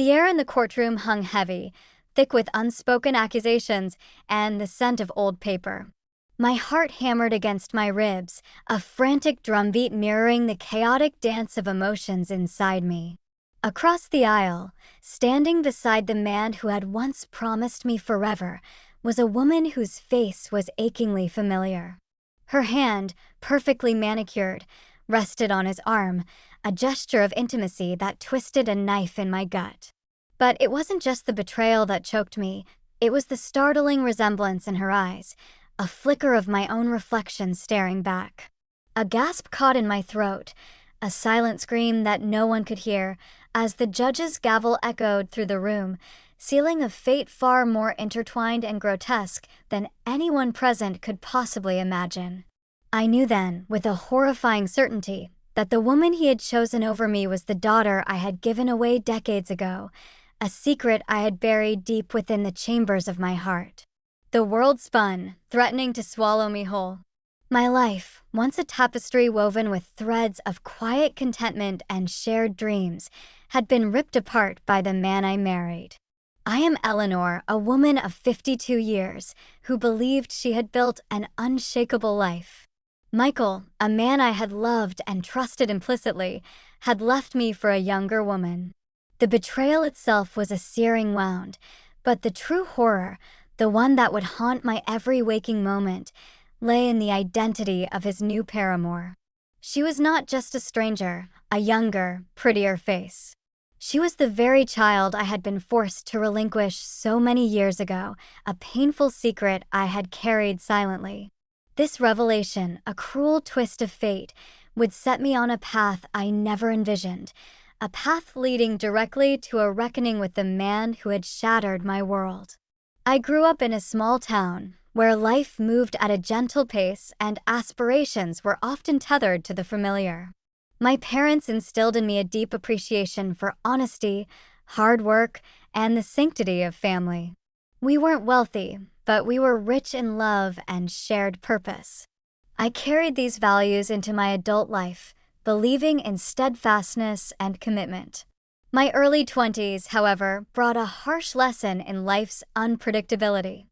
The air in the courtroom hung heavy, thick with unspoken accusations and the scent of old paper. My heart hammered against my ribs, a frantic drumbeat mirroring the chaotic dance of emotions inside me. Across the aisle, standing beside the man who had once promised me forever, was a woman whose face was achingly familiar. Her hand, perfectly manicured, rested on his arm, a gesture of intimacy that twisted a knife in my gut. But it wasn't just the betrayal that choked me, it was the startling resemblance in her eyes, a flicker of my own reflection staring back. A gasp caught in my throat, a silent scream that no one could hear, as the judge's gavel echoed through the room, sealing a fate far more intertwined and grotesque than anyone present could possibly imagine. I knew then, with a horrifying certainty, that the woman he had chosen over me was the daughter I had given away decades ago, a secret I had buried deep within the chambers of my heart. The world spun, threatening to swallow me whole. My life, once a tapestry woven with threads of quiet contentment and shared dreams, had been ripped apart by the man I married. I am Eleanor, a woman of 52 years, who believed she had built an unshakable life. Michael, a man I had loved and trusted implicitly, had left me for a younger woman. The betrayal itself was a searing wound, but the true horror, the one that would haunt my every waking moment, lay in the identity of his new paramour. She was not just a stranger, a younger, prettier face. She was the very child I had been forced to relinquish so many years ago, a painful secret I had carried silently. This revelation, a cruel twist of fate, would set me on a path I never envisioned, a path leading directly to a reckoning with the man who had shattered my world. I grew up in a small town, where life moved at a gentle pace and aspirations were often tethered to the familiar. My parents instilled in me a deep appreciation for honesty, hard work, and the sanctity of family. We weren't wealthy, but we were rich in love and shared purpose. I carried these values into my adult life, believing in steadfastness and commitment. My early 20s, however, brought a harsh lesson in life's unpredictability.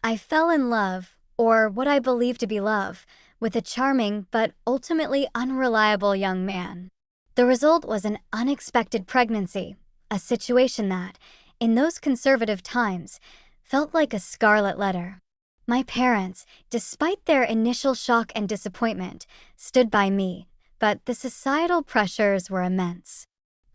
I fell in love, or what I believed to be love, with a charming but ultimately unreliable young man. The result was an unexpected pregnancy, a situation that, in those conservative times, felt like a scarlet letter. My parents, despite their initial shock and disappointment, stood by me, but the societal pressures were immense.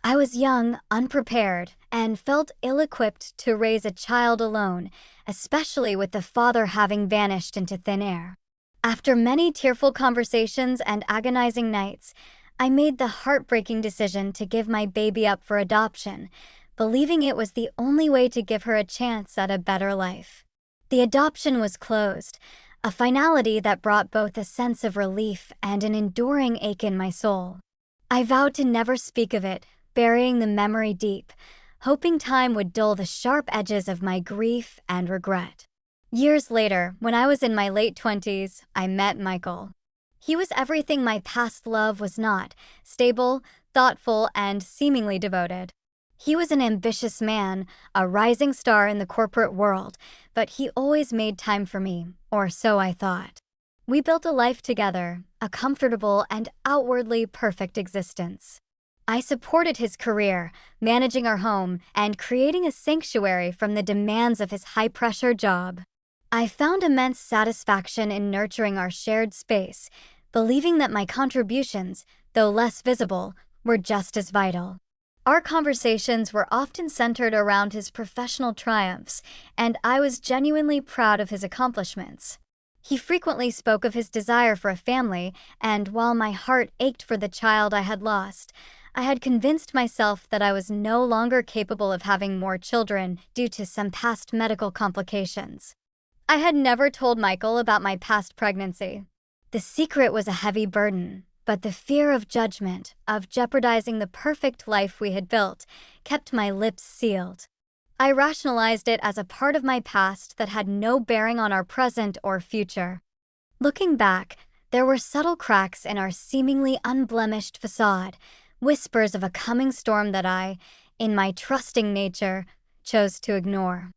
I was young, unprepared, and felt ill-equipped to raise a child alone, especially with the father having vanished into thin air. After many tearful conversations and agonizing nights, I made the heartbreaking decision to give my baby up for adoption, believing it was the only way to give her a chance at a better life. The adoption was closed, a finality that brought both a sense of relief and an enduring ache in my soul. I vowed to never speak of it, burying the memory deep, hoping time would dull the sharp edges of my grief and regret. Years later, when I was in my late 20s, I met Michael. He was everything my past love was not: stable, thoughtful, and seemingly devoted. He was an ambitious man, a rising star in the corporate world, but he always made time for me, or so I thought. We built a life together, a comfortable and outwardly perfect existence. I supported his career, managing our home and creating a sanctuary from the demands of his high-pressure job. I found immense satisfaction in nurturing our shared space, believing that my contributions, though less visible, were just as vital. Our conversations were often centered around his professional triumphs, and I was genuinely proud of his accomplishments. He frequently spoke of his desire for a family, and while my heart ached for the child I had lost, I had convinced myself that I was no longer capable of having more children due to some past medical complications. I had never told Michael about my past pregnancy. The secret was a heavy burden, but the fear of judgment, of jeopardizing the perfect life we had built, kept my lips sealed. I rationalized it as a part of my past that had no bearing on our present or future. Looking back, there were subtle cracks in our seemingly unblemished facade, whispers of a coming storm that I, in my trusting nature, chose to ignore.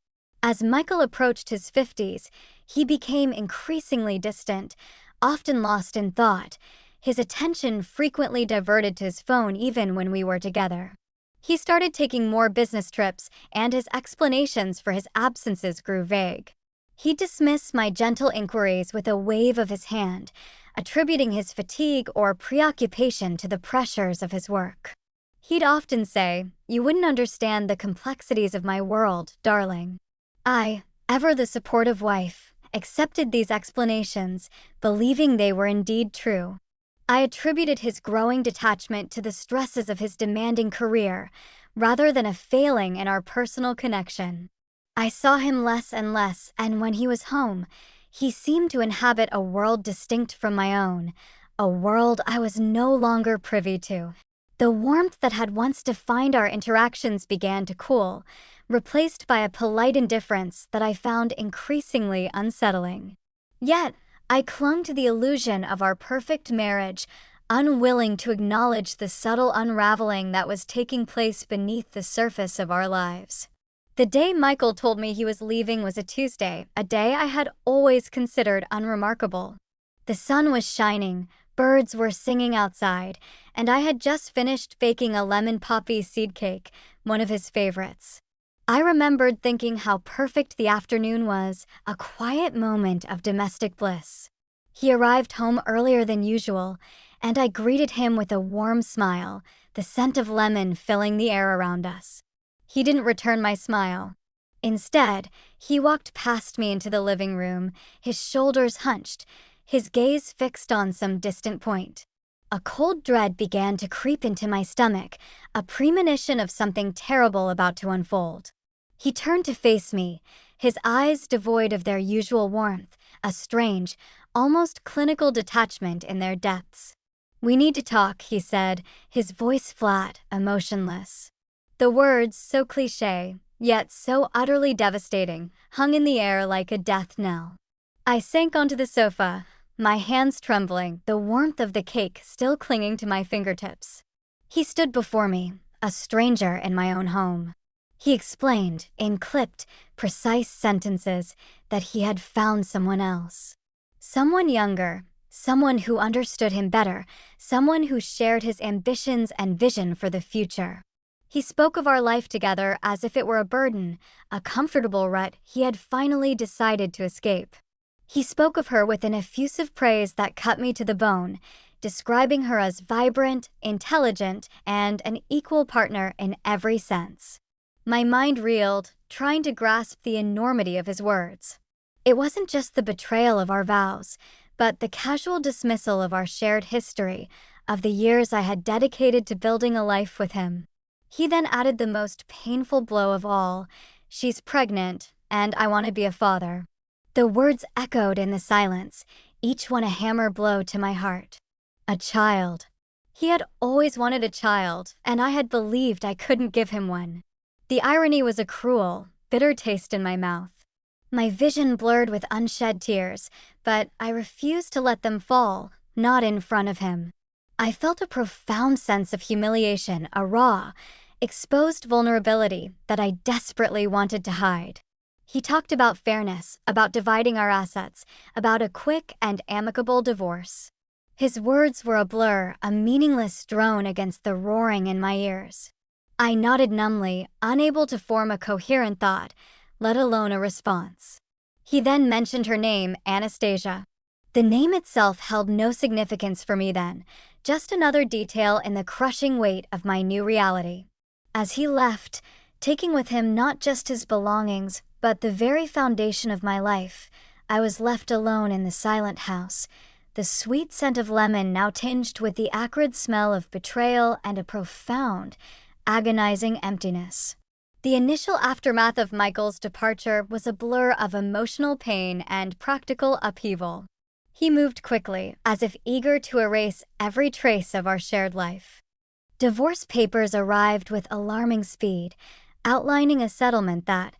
As Michael approached his 50s, he became increasingly distant, often lost in thought, his attention frequently diverted to his phone even when we were together. He started taking more business trips, and his explanations for his absences grew vague. He dismissed my gentle inquiries with a wave of his hand, attributing his fatigue or preoccupation to the pressures of his work. He'd often say, "You wouldn't understand the complexities of my world, darling." I, ever the supportive wife, accepted these explanations, believing they were indeed true. I attributed his growing detachment to the stresses of his demanding career, rather than a failing in our personal connection. I saw him less and less, and when he was home, he seemed to inhabit a world distinct from my own, a world I was no longer privy to. The warmth that had once defined our interactions began to cool, replaced by a polite indifference that I found increasingly unsettling. Yet, I clung to the illusion of our perfect marriage, unwilling to acknowledge the subtle unraveling that was taking place beneath the surface of our lives. The day Michael told me he was leaving was a Tuesday, a day I had always considered unremarkable. The sun was shining, birds were singing outside, and I had just finished baking a lemon poppy seed cake, one of his favorites. I remembered thinking how perfect the afternoon was, a quiet moment of domestic bliss. He arrived home earlier than usual, and I greeted him with a warm smile, the scent of lemon filling the air around us. He didn't return my smile. Instead, he walked past me into the living room, his shoulders hunched, his gaze fixed on some distant point. A cold dread began to creep into my stomach, a premonition of something terrible about to unfold. He turned to face me, his eyes devoid of their usual warmth, a strange, almost clinical detachment in their depths. "We need to talk," he said, his voice flat, emotionless. The words, so cliché, yet so utterly devastating, hung in the air like a death knell. I sank onto the sofa, my hands trembling, the warmth of the cake still clinging to my fingertips. He stood before me, a stranger in my own home. He explained, in clipped, precise sentences, that he had found someone else. Someone younger, someone who understood him better, someone who shared his ambitions and vision for the future. He spoke of our life together as if it were a burden, a comfortable rut he had finally decided to escape. He spoke of her with an effusive praise that cut me to the bone, describing her as vibrant, intelligent, and an equal partner in every sense. My mind reeled, trying to grasp the enormity of his words. It wasn't just the betrayal of our vows, but the casual dismissal of our shared history, of the years I had dedicated to building a life with him. He then added the most painful blow of all: "She's pregnant, and I want to be a father." The words echoed in the silence, each one a hammer blow to my heart. A child. He had always wanted a child, and I had believed I couldn't give him one. The irony was a cruel, bitter taste in my mouth. My vision blurred with unshed tears, but I refused to let them fall, not in front of him. I felt a profound sense of humiliation, a raw, exposed vulnerability that I desperately wanted to hide. He talked about fairness, about dividing our assets, about a quick and amicable divorce. His words were a blur, a meaningless drone against the roaring in my ears. I nodded numbly, unable to form a coherent thought, let alone a response. He then mentioned her name, Anastasia. The name itself held no significance for me then, just another detail in the crushing weight of my new reality. As he left, taking with him not just his belongings, but the very foundation of my life, I was left alone in the silent house, the sweet scent of lemon now tinged with the acrid smell of betrayal and a profound, agonizing emptiness. The initial aftermath of Michael's departure was a blur of emotional pain and practical upheaval. He moved quickly, as if eager to erase every trace of our shared life. Divorce papers arrived with alarming speed, outlining a settlement that,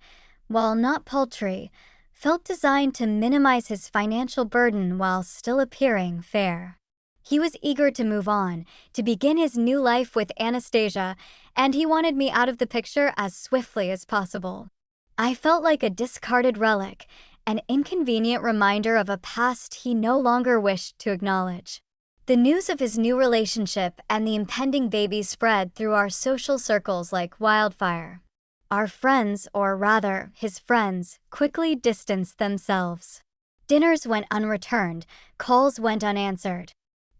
while not paltry, felt designed to minimize his financial burden while still appearing fair. He was eager to move on, to begin his new life with Anastasia, and he wanted me out of the picture as swiftly as possible. I felt like a discarded relic, an inconvenient reminder of a past he no longer wished to acknowledge. The news of his new relationship and the impending baby spread through our social circles like wildfire. Our friends, or rather, his friends, quickly distanced themselves. Dinners went unreturned, calls went unanswered.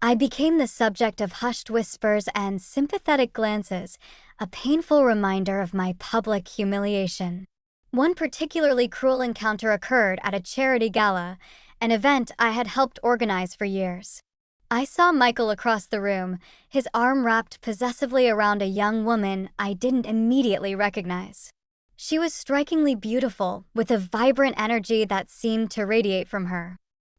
I became the subject of hushed whispers and sympathetic glances, a painful reminder of my public humiliation. One particularly cruel encounter occurred at a charity gala, an event I had helped organize for years. I saw Michael across the room, his arm wrapped possessively around a young woman I didn't immediately recognize. She was strikingly beautiful, with a vibrant energy that seemed to radiate from her.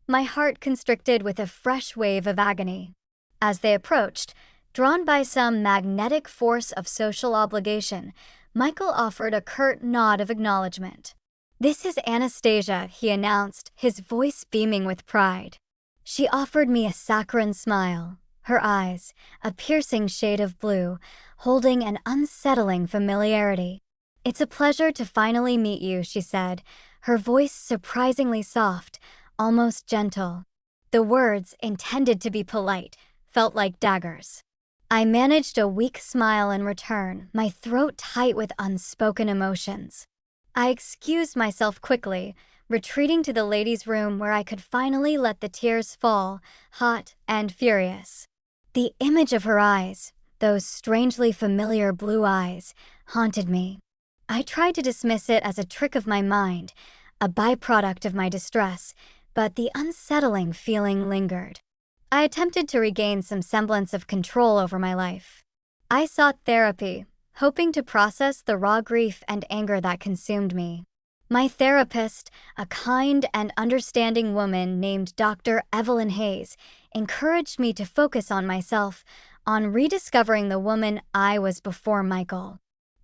My heart constricted with a fresh wave of agony. As they approached, drawn by some magnetic force of social obligation, Michael offered a curt nod of acknowledgement. "This is Anastasia," he announced, his voice beaming with pride. She offered me a saccharine smile, her eyes, a piercing shade of blue, holding an unsettling familiarity. "It's a pleasure to finally meet you," she said, her voice surprisingly soft, almost gentle. The words, intended to be polite, felt like daggers. I managed a weak smile in return, my throat tight with unspoken emotions. I excused myself quickly, retreating to the ladies' room where I could finally let the tears fall, hot and furious. The image of her eyes, those strangely familiar blue eyes, haunted me. I tried to dismiss it as a trick of my mind, a byproduct of my distress, but the unsettling feeling lingered. I attempted to regain some semblance of control over my life. I sought therapy, hoping to process the raw grief and anger that consumed me. My therapist, a kind and understanding woman named Dr. Evelyn Hayes, encouraged me to focus on myself, on rediscovering the woman I was before Michael.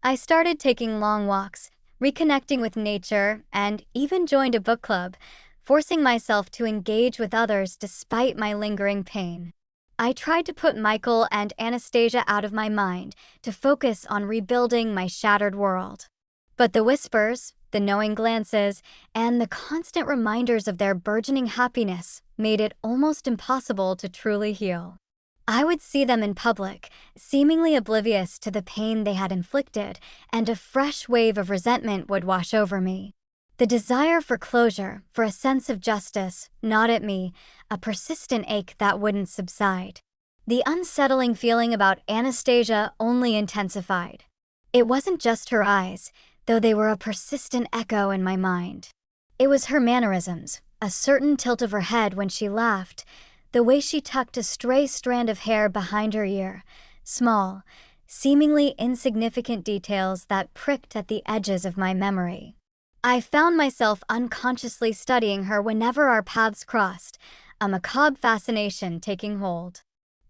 I started taking long walks, reconnecting with nature, and even joined a book club, forcing myself to engage with others despite my lingering pain. I tried to put Michael and Anastasia out of my mind, to focus on rebuilding my shattered world. But the whispers, the knowing glances, and the constant reminders of their burgeoning happiness made it almost impossible to truly heal. I would see them in public, seemingly oblivious to the pain they had inflicted, and a fresh wave of resentment would wash over me. The desire for closure, for a sense of justice, gnawed at me, a persistent ache that wouldn't subside. The unsettling feeling about Anastasia only intensified. It wasn't just her eyes, though they were a persistent echo in my mind. It was her mannerisms, a certain tilt of her head when she laughed, the way she tucked a stray strand of hair behind her ear, small, seemingly insignificant details that pricked at the edges of my memory. I found myself unconsciously studying her whenever our paths crossed, a macabre fascination taking hold.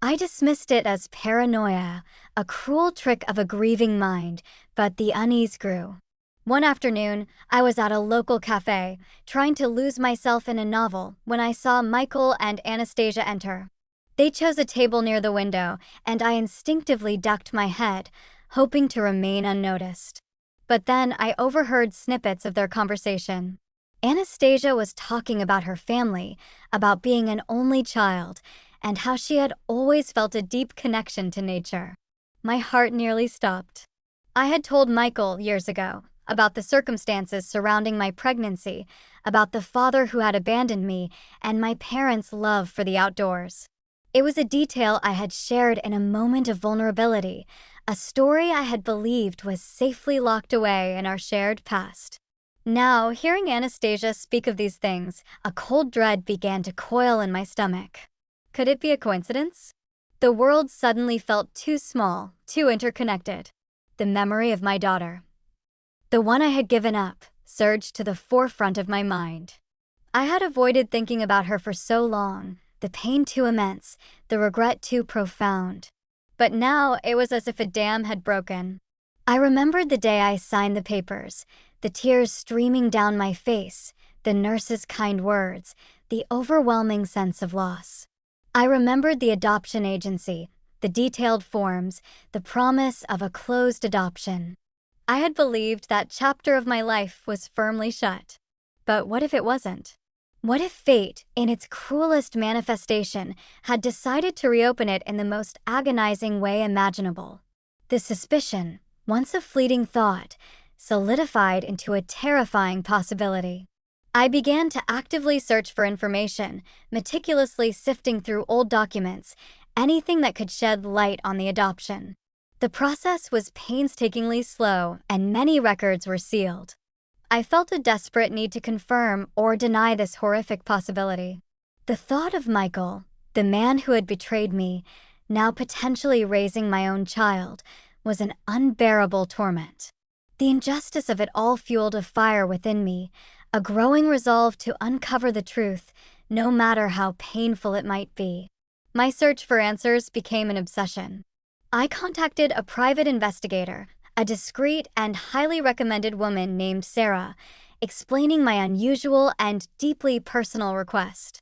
I dismissed it as paranoia, a cruel trick of a grieving mind, but the unease grew. One afternoon, I was at a local cafe, trying to lose myself in a novel, when I saw Michael and Anastasia enter. They chose a table near the window, and I instinctively ducked my head, hoping to remain unnoticed. But then I overheard snippets of their conversation. Anastasia was talking about her family, about being an only child, and how she had always felt a deep connection to nature. My heart nearly stopped. I had told Michael years ago about the circumstances surrounding my pregnancy, about the father who had abandoned me, and my parents' love for the outdoors. It was a detail I had shared in a moment of vulnerability, a story I had believed was safely locked away in our shared past. Now, hearing Anastasia speak of these things, a cold dread began to coil in my stomach. Could it be a coincidence? The world suddenly felt too small, too interconnected. The memory of my daughter, the one I had given up, surged to the forefront of my mind. I had avoided thinking about her for so long, the pain too immense, the regret too profound. But now it was as if a dam had broken. I remembered the day I signed the papers, the tears streaming down my face, the nurse's kind words, the overwhelming sense of loss. I remembered the adoption agency, the detailed forms, the promise of a closed adoption. I had believed that chapter of my life was firmly shut. But what if it wasn't? What if fate, in its cruelest manifestation, had decided to reopen it in the most agonizing way imaginable? The suspicion, once a fleeting thought, solidified into a terrifying possibility. I began to actively search for information, meticulously sifting through old documents, anything that could shed light on the adoption. The process was painstakingly slow, and many records were sealed. I felt a desperate need to confirm or deny this horrific possibility. The thought of Michael, the man who had betrayed me, now potentially raising my own child, was an unbearable torment. The injustice of it all fueled a fire within me, a growing resolve to uncover the truth, no matter how painful it might be. My search for answers became an obsession. I contacted a private investigator, a discreet and highly recommended woman named Sarah, explaining my unusual and deeply personal request.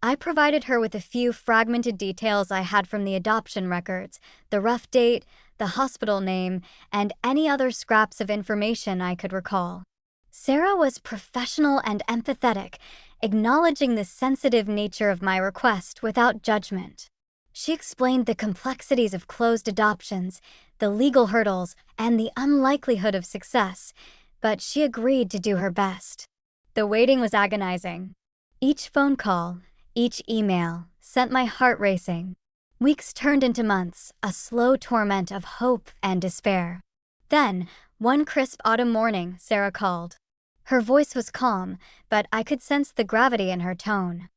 I provided her with a few fragmented details I had from the adoption records, the rough date, the hospital name, and any other scraps of information I could recall. Sarah was professional and empathetic, acknowledging the sensitive nature of my request without judgment. She explained the complexities of closed adoptions, the legal hurdles, and the unlikelihood of success, but she agreed to do her best. The waiting was agonizing. Each phone call, each email, sent my heart racing. Weeks turned into months, a slow torment of hope and despair. Then, one crisp autumn morning, Sarah called. Her voice was calm, but I could sense the gravity in her tone.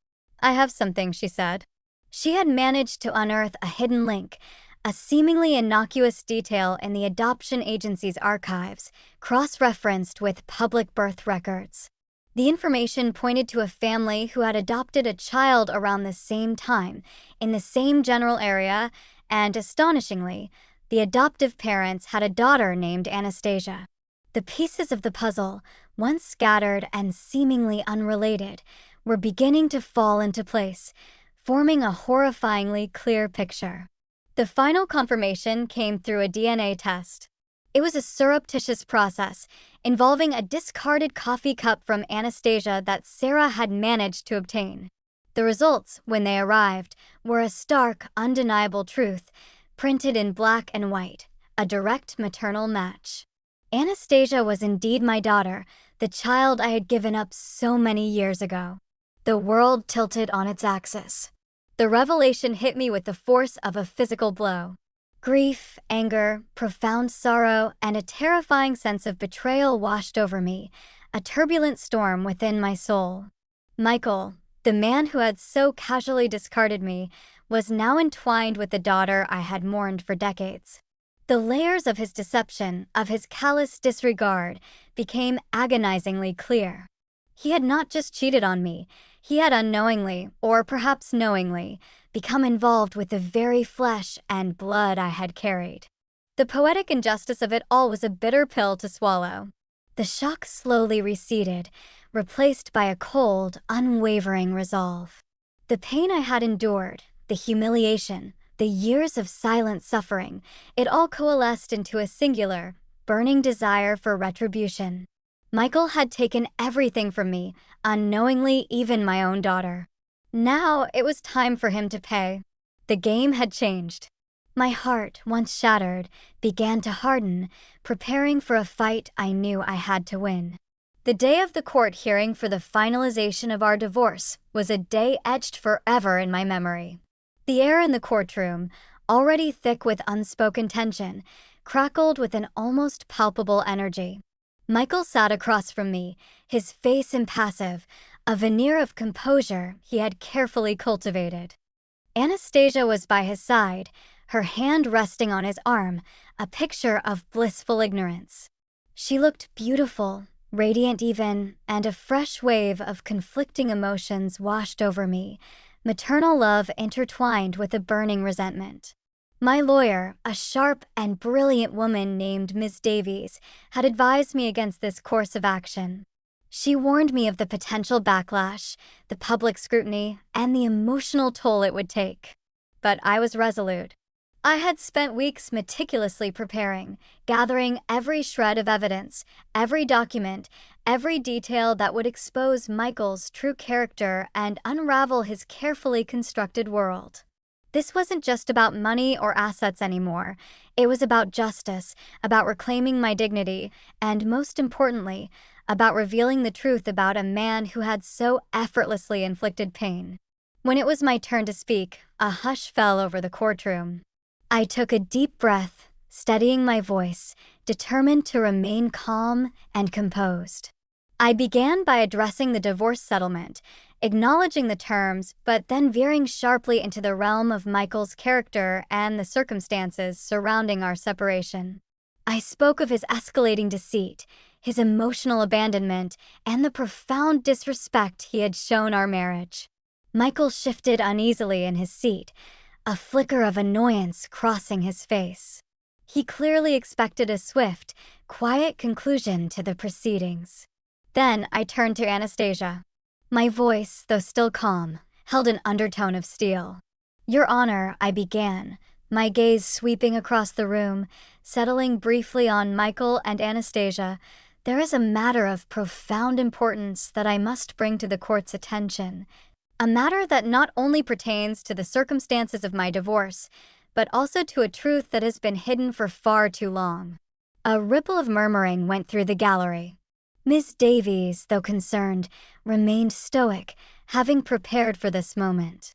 "I have something," she said. She had managed to unearth a hidden link, a seemingly innocuous detail in the adoption agency's archives, cross-referenced with public birth records. The information pointed to a family who had adopted a child around the same time, in the same general area, and astonishingly, the adoptive parents had a daughter named Anastasia. The pieces of the puzzle, once scattered and seemingly unrelated, were beginning to fall into place, forming a horrifyingly clear picture. The final confirmation came through a DNA test. It was a surreptitious process involving a discarded coffee cup from Anastasia that Sarah had managed to obtain. The results, when they arrived, were a stark, undeniable truth, printed in black and white, a direct maternal match. Anastasia was indeed my daughter, the child I had given up so many years ago. The world tilted on its axis. The revelation hit me with the force of a physical blow. Grief, anger, profound sorrow, and a terrifying sense of betrayal washed over me, a turbulent storm within my soul. Michael, the man who had so casually discarded me, was now entwined with the daughter I had mourned for decades. The layers of his deception, of his callous disregard, became agonizingly clear. He had not just cheated on me, he had unknowingly, or perhaps knowingly, become involved with the very flesh and blood I had carried. The poetic injustice of it all was a bitter pill to swallow. The shock slowly receded, replaced by a cold, unwavering resolve. The pain I had endured, the humiliation, the years of silent suffering, it all coalesced into a singular, burning desire for retribution. Michael had taken everything from me, unknowingly even my own daughter. Now it was time for him to pay. The game had changed. My heart, once shattered, began to harden, preparing for a fight I knew I had to win. The day of the court hearing for the finalization of our divorce was a day etched forever in my memory. The air in the courtroom, already thick with unspoken tension, crackled with an almost palpable energy. Michael sat across from me, his face impassive, a veneer of composure he had carefully cultivated. Anastasia was by his side, her hand resting on his arm, a picture of blissful ignorance. She looked beautiful, radiant even, and a fresh wave of conflicting emotions washed over me, maternal love intertwined with a burning resentment. My lawyer, a sharp and brilliant woman named Miss Davies, had advised me against this course of action. She warned me of the potential backlash, the public scrutiny, and the emotional toll it would take. But I was resolute. I had spent weeks meticulously preparing, gathering every shred of evidence, every document, every detail that would expose Michael's true character and unravel his carefully constructed world. This wasn't just about money or assets anymore. It was about justice, about reclaiming my dignity, and most importantly, about revealing the truth about a man who had so effortlessly inflicted pain. When it was my turn to speak, a hush fell over the courtroom. I took a deep breath, steadying my voice, determined to remain calm and composed. I began by addressing the divorce settlement, acknowledging the terms, but then veering sharply into the realm of Michael's character and the circumstances surrounding our separation. I spoke of his escalating deceit, his emotional abandonment, and the profound disrespect he had shown our marriage. Michael shifted uneasily in his seat, a flicker of annoyance crossing his face. He clearly expected a swift, quiet conclusion to the proceedings. Then I turned to Anastasia. My voice, though still calm, held an undertone of steel. "Your Honor," I began, my gaze sweeping across the room, settling briefly on Michael and Anastasia. "There is a matter of profound importance that I must bring to the court's attention. A matter that not only pertains to the circumstances of my divorce, but also to a truth that has been hidden for far too long." A ripple of murmuring went through the gallery. Miss Davies, though concerned, remained stoic, having prepared for this moment.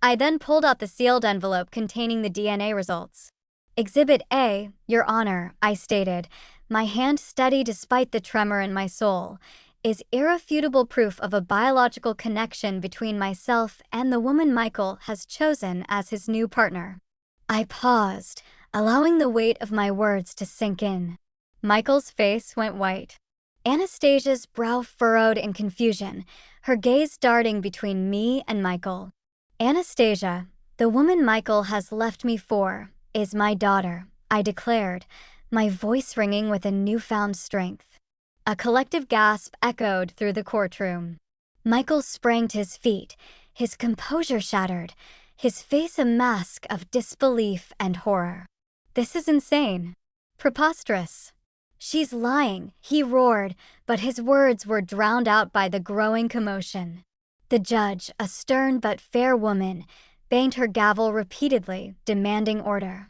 I then pulled out the sealed envelope containing the DNA results. "Exhibit A, Your Honor," I stated, my hand steady despite the tremor in my soul, "is irrefutable proof of a biological connection between myself and the woman Michael has chosen as his new partner." I paused, allowing the weight of my words to sink in. Michael's face went white. Anastasia's brow furrowed in confusion, her gaze darting between me and Michael. "Anastasia, the woman Michael has left me for, is my daughter," I declared, my voice ringing with a newfound strength. A collective gasp echoed through the courtroom. Michael sprang to his feet, his composure shattered, his face a mask of disbelief and horror. "This is insane. Preposterous. She's lying," he roared, but his words were drowned out by the growing commotion. The judge, a stern but fair woman, banged her gavel repeatedly, demanding order.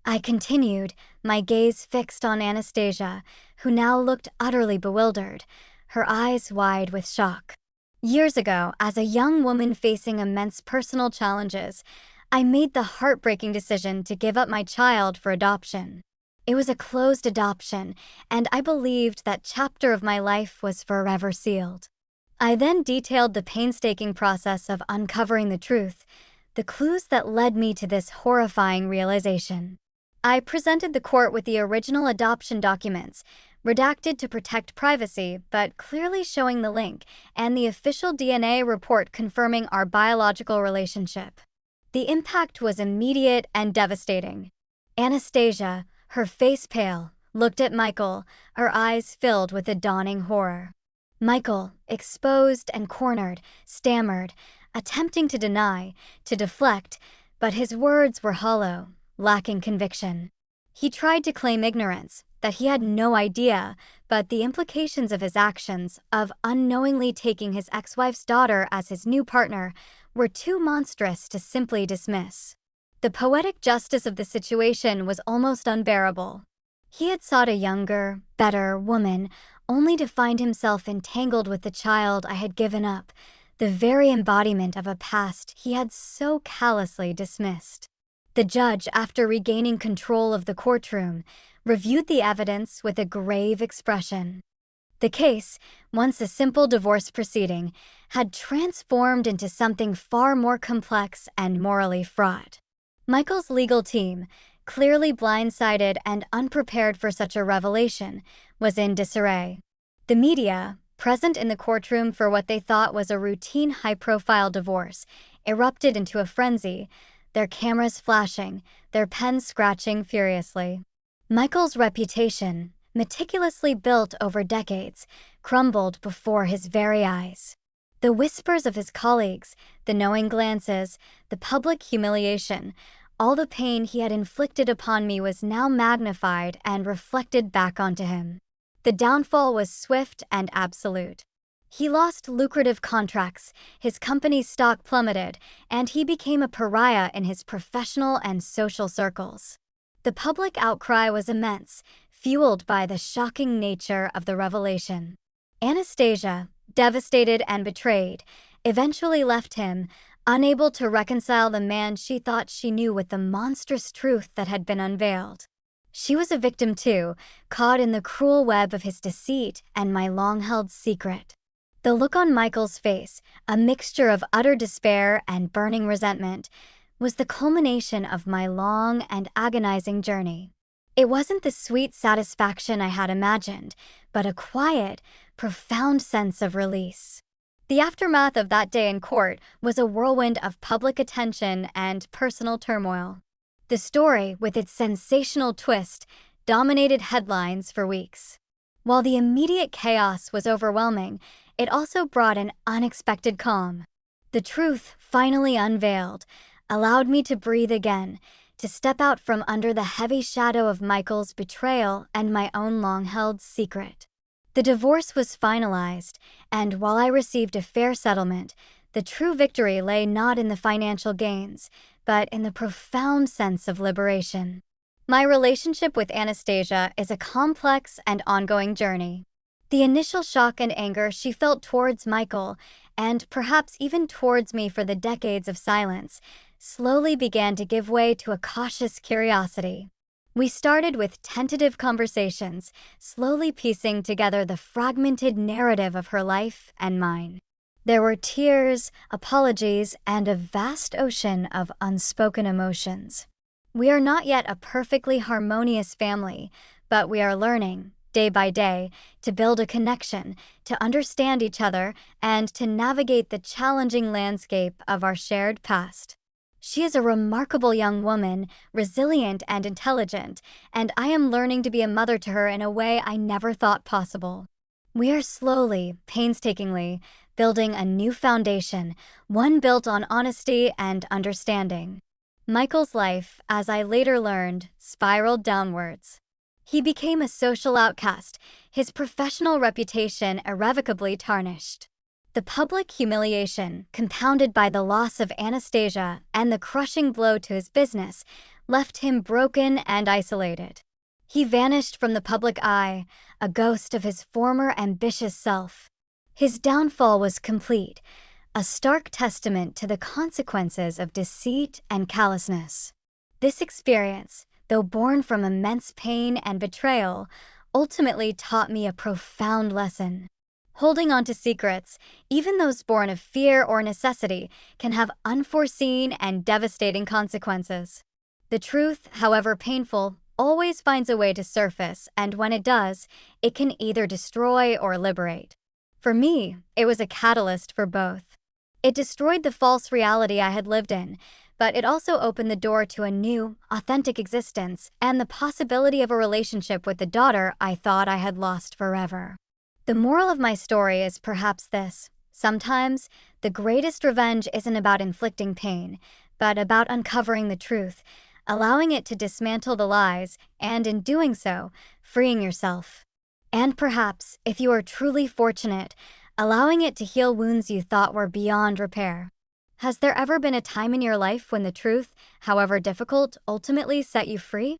I continued, my gaze fixed on Anastasia, who now looked utterly bewildered, her eyes wide with shock. "Years ago, as a young woman facing immense personal challenges, I made the heartbreaking decision to give up my child for adoption. It was a closed adoption, and I believed that chapter of my life was forever sealed. I then detailed the painstaking process of uncovering the truth, the clues that led me to this horrifying realization. I presented the court with the original adoption documents, redacted to protect privacy, but clearly showing the link, and the official DNA report confirming our biological relationship. The impact was immediate and devastating. Anastasia, her face pale, looked at Michael, her eyes filled with a dawning horror. Michael, exposed and cornered, stammered, attempting to deny, to deflect, but his words were hollow, lacking conviction. He tried to claim ignorance, that he had no idea, but the implications of his actions, of unknowingly taking his ex-wife's daughter as his new partner, were too monstrous to simply dismiss. The poetic justice of the situation was almost unbearable. He had sought a younger, better woman, only to find himself entangled with the child I had given up, the very embodiment of a past he had so callously dismissed. The judge, after regaining control of the courtroom, reviewed the evidence with a grave expression. The case, once a simple divorce proceeding, had transformed into something far more complex and morally fraught. Michael's legal team, clearly blindsided and unprepared for such a revelation, was in disarray. The media, present in the courtroom for what they thought was a routine high-profile divorce, erupted into a frenzy, their cameras flashing, their pens scratching furiously. Michael's reputation, meticulously built over decades, crumbled before his very eyes. The whispers of his colleagues, the knowing glances, the public humiliation, all the pain he had inflicted upon me was now magnified and reflected back onto him. The downfall was swift and absolute. He lost lucrative contracts, his company's stock plummeted, and he became a pariah in his professional and social circles. The public outcry was immense, fueled by the shocking nature of the revelation. Anastasia, devastated and betrayed, eventually left him, unable to reconcile the man she thought she knew with the monstrous truth that had been unveiled. She was a victim too, caught in the cruel web of his deceit and my long-held secret. The look on Michael's face, a mixture of utter despair and burning resentment, was the culmination of my long and agonizing journey. It wasn't the sweet satisfaction I had imagined, but a quiet, profound sense of release. The aftermath of that day in court was a whirlwind of public attention and personal turmoil. The story, with its sensational twist, dominated headlines for weeks. While the immediate chaos was overwhelming, it also brought an unexpected calm. The truth, finally unveiled, allowed me to breathe again, to step out from under the heavy shadow of Michael's betrayal and my own long-held secret. The divorce was finalized, and while I received a fair settlement, the true victory lay not in the financial gains, but in the profound sense of liberation. My relationship with Anastasia is a complex and ongoing journey. The initial shock and anger she felt towards Michael, and perhaps even towards me for the decades of silence, slowly began to give way to a cautious curiosity. We started with tentative conversations, slowly piecing together the fragmented narrative of her life and mine. There were tears, apologies, and a vast ocean of unspoken emotions. We are not yet a perfectly harmonious family, but we are learning, day by day, to build a connection, to understand each other, and to navigate the challenging landscape of our shared past. She is a remarkable young woman, resilient and intelligent, and I am learning to be a mother to her in a way I never thought possible. We are slowly, painstakingly, building a new foundation, one built on honesty and understanding. Michael's life, as I later learned, spiraled downwards. He became a social outcast, his professional reputation irrevocably tarnished. The public humiliation, compounded by the loss of Anastasia and the crushing blow to his business, left him broken and isolated. He vanished from the public eye, a ghost of his former ambitious self. His downfall was complete, a stark testament to the consequences of deceit and callousness. This experience, though born from immense pain and betrayal, ultimately taught me a profound lesson. Holding on to secrets, even those born of fear or necessity, can have unforeseen and devastating consequences. The truth, however painful, always finds a way to surface, and when it does, it can either destroy or liberate. For me, it was a catalyst for both. It destroyed the false reality I had lived in, but it also opened the door to a new, authentic existence and the possibility of a relationship with the daughter I thought I had lost forever. The moral of my story is perhaps this: sometimes, the greatest revenge isn't about inflicting pain, but about uncovering the truth, allowing it to dismantle the lies, and in doing so, freeing yourself. And perhaps, if you are truly fortunate, allowing it to heal wounds you thought were beyond repair. Has there ever been a time in your life when the truth, however difficult, ultimately set you free?